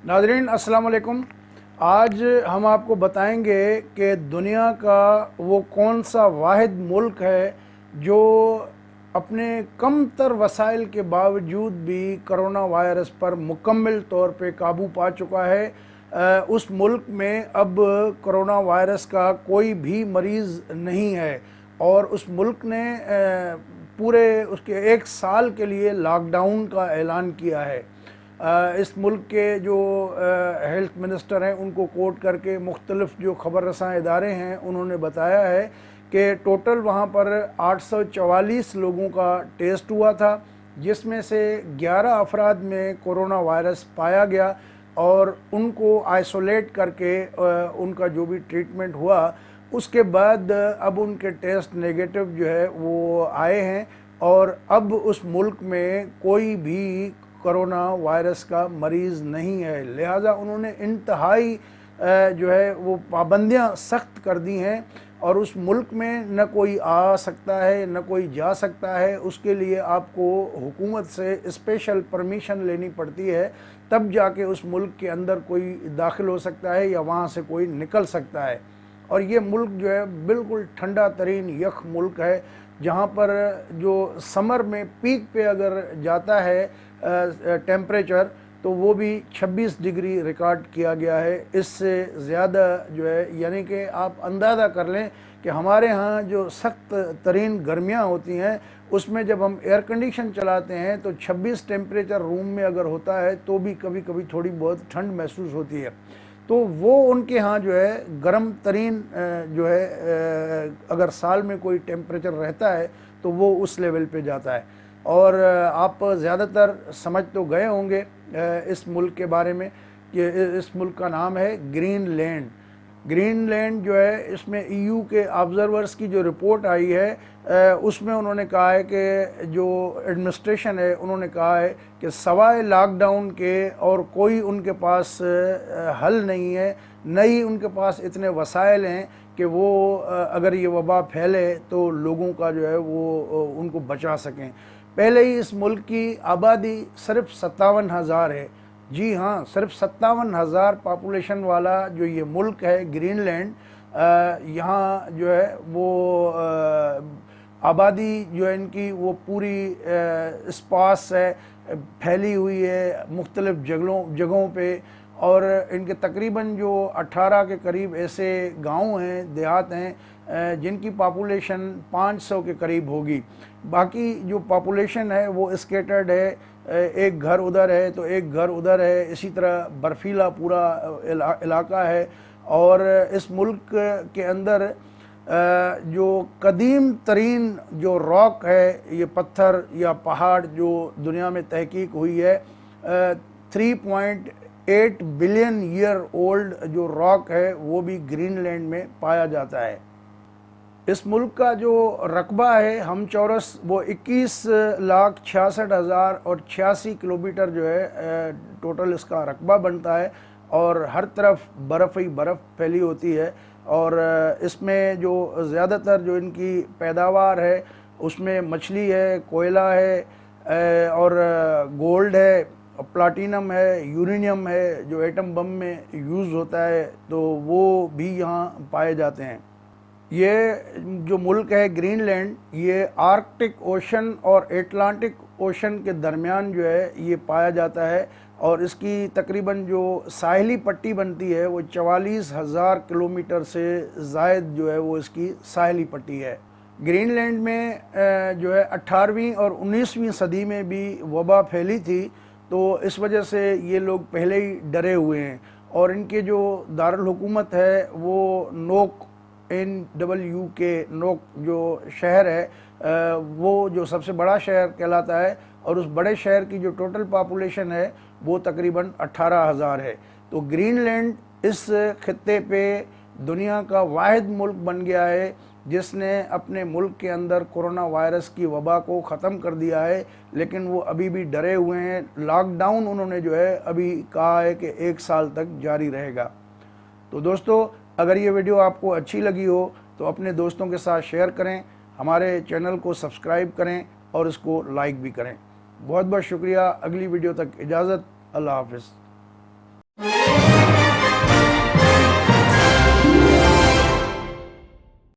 नाज़रीन अस्सलाम वालेकुम। आज हम आपको बताएंगे कि दुनिया का वो कौन सा वाहिद मुल्क है जो अपने कम तर वसाइल के बावजूद भी करोना वायरस पर मुकम्मल तौर पे काबू पा चुका है। उस मुल्क में अब करोना वायरस का कोई भी मरीज़ नहीं है और उस मुल्क ने पूरे उसके 1 साल के लिए लॉकडाउन का ऐलान किया है। इस मुल्क के जो हेल्थ मिनिस्टर हैं उनको कोट करके मुख्तलिफ जो ख़बर रसां इदारे हैं उन्होंने बताया है कि टोटल वहाँ पर 844 लोगों का टेस्ट हुआ था, जिसमें से 11 अफराद में कोरोना वायरस पाया गया और उनको आइसोलेट करके उनका जो भी ट्रीटमेंट हुआ उसके बाद अब उनके टेस्ट नेगेटिव जो है वो आए हैं और अब उस मुल्क में कोई भी कोरोना वायरस का मरीज़ नहीं है। लिहाजा उन्होंने इंतहाई जो है वो पाबंदियां सख्त कर दी हैं और उस मुल्क में न कोई आ सकता है न कोई जा सकता है। उसके लिए आपको हुकूमत से स्पेशल परमिशन लेनी पड़ती है, तब जाके उस मुल्क के अंदर कोई दाखिल हो सकता है या वहाँ से कोई निकल सकता है। और ये मुल्क जो है बिल्कुल ठंडा तरीन यख मुल्क है, जहाँ पर जो समर में पीक पे अगर जाता है टेम्परेचर तो वो भी 26 डिग्री रिकॉर्ड किया गया है। इससे ज़्यादा जो है यानी कि आप अंदाज़ा कर लें कि हमारे यहाँ जो सख्त तरीन गर्मियाँ होती हैं उसमें जब हम एयर कंडीशन चलाते हैं तो 26 टेम्परेचर रूम में अगर होता है तो भी कभी कभी थोड़ी बहुत ठंड महसूस होती है। तो वो उनके यहाँ जो है गर्म तरीन जो है अगर साल में कोई टेम्परेचर रहता है तो वो उस लेवल पे जाता है। और आप ज़्यादातर समझ तो गए होंगे इस मुल्क के बारे में कि इस मुल्क का नाम है ग्रीनलैंड। ग्रीनलैंड जो है इसमें ईयू के ऑब्ज़र्वर्स की जो रिपोर्ट आई है उसमें उन्होंने कहा है कि जो एडमिनिस्ट्रेशन है उन्होंने कहा है कि सवाए लॉकडाउन के और कोई उनके पास हल नहीं है, न ही उनके पास इतने वसाइल हैं कि वो अगर ये वबा फैले तो लोगों का जो है वो उनको बचा सकें। पहले ही इस मुल्क की आबादी सिर्फ 57,000 है। जी हाँ, सिर्फ 57,000 पॉपुलेशन वाला जो ये मुल्क है ग्रीनलैंड, यहाँ जो है वो आबादी जो है इनकी वो पूरी स्पास है, फैली हुई है मुख्तलिफ जगहों पे। और इनके तकरीबन जो 18 के करीब ऐसे गांव हैं, देहात हैं जिनकी पॉपुलेशन 500 के करीब होगी। बाकी जो पॉपुलेशन है वो स्केटर्ड है, एक घर उधर है तो एक घर उधर है, इसी तरह बर्फीला पूरा इलाका है। और इस मुल्क के अंदर जो कदीम तरीन जो रॉक है, ये पत्थर या पहाड़ जो दुनिया में तहकीक हुई है, 3.8 बिलियन ईयर ओल्ड जो रॉक है वो भी ग्रीनलैंड में पाया जाता है। इस मुल्क का जो रकबा है हम चौरस वो 21,66,086 किलोमीटर जो है टोटल इसका रकबा बनता है और हर तरफ बर्फ़ ही बर्फ़ फैली होती है। और इसमें जो ज़्यादातर जो इनकी पैदावार है उसमें मछली है, कोयला है और गोल्ड है, प्लाटीनम है, यूरेनियम है जो एटम बम में यूज़ होता है, तो वो भी यहाँ पाए जाते हैं। ये जो मुल्क है ग्रीनलैंड, ये आर्कटिक ओशन और एटलांटिक ओशन के दरमियान जो है ये पाया जाता है और इसकी तकरीबन जो साहिली पट्टी बनती है वो 44,000 किलोमीटर से ज़ायद जो है वो इसकी साहिली पट्टी है। ग्रीनलैंड में जो है 18वीं और 19वीं सदी में भी वबा फैली थी, तो इस वजह से ये लोग पहले ही डरे हुए हैं। और इनके जो दारुल हुकूमत है वो नोक NWK नोक जो शहर है वो जो सबसे बड़ा शहर कहलाता है और उस बड़े शहर की जो टोटल पॉपुलेशन है वो तकरीबन 18,000 है। तो ग्रीनलैंड इस खित्ते पे दुनिया का वाहिद मुल्क बन गया है जिसने अपने मुल्क के अंदर कोरोना वायरस की वबा को ख़त्म कर दिया है, लेकिन वो अभी भी डरे हुए हैं। लॉकडाउन उन्होंने जो है अभी कहा है कि 1 साल तक जारी रहेगा। तो दोस्तों, अगर ये वीडियो आपको अच्छी लगी हो तो अपने दोस्तों के साथ शेयर करें, हमारे चैनल को सब्सक्राइब करें और इसको लाइक भी करें। बहुत बहुत शुक्रिया। अगली वीडियो तक इजाज़त। अल्लाह हाफ़िज़।